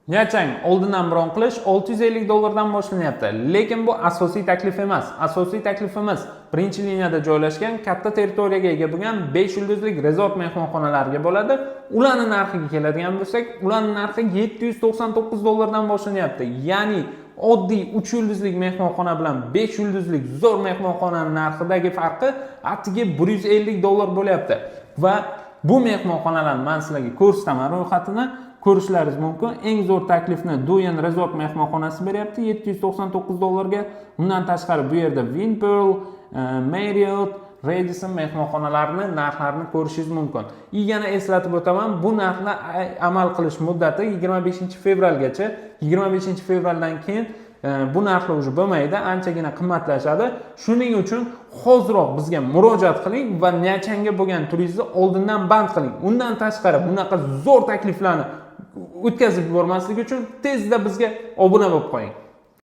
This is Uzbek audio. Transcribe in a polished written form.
Nyachang oldindan bron qilish $650 boshlanyapti, lekin bu asosiy taklif emas. Asosiy taklifimiz birinchi liniyada joylashgan katta territoriyaga ega bo'lgan 5 yulduzlik resort mehmonxonalariga bo'ladi. Ularning narxiga keladigan bo'lsak, ularning narxi $799 boshlanyapti. Ya'ni oddiy 3 yulduzlik mehmonxona bilan 5 yulduzlik zo'r mehmonxonaning narxidagi farqi atigi $150 bo'lyapti. Va bu mehmonxonalarni men sizlarga ko'rsataman ro'yxatini. Ko'rishlaringiz mumkin. Eng zo'r taklifni Duyan Resort mehmonxonasi beryapti $799 ga. Undan tashqari bu yerda Winpearl, Marriott, Radisson mehmonxonalarining narxlarini ko'rishingiz mumkin. Yana eslatib o'taman, bu narxlar amal qilish muddati 25-fevralgacha. 25-fevraldan keyin bu narxlar уже bo'lmaydi, anchagina qimmatlashadi. Shuning uchun hoziroq bizga murojaat qiling va Nyachanga bo'lgan turingizni oldindan band qiling. Undan tashqari bunaqa zo'r takliflarni o'tkazib yubormaslik uchun tezda bizga obuna bo'lib qo'ying.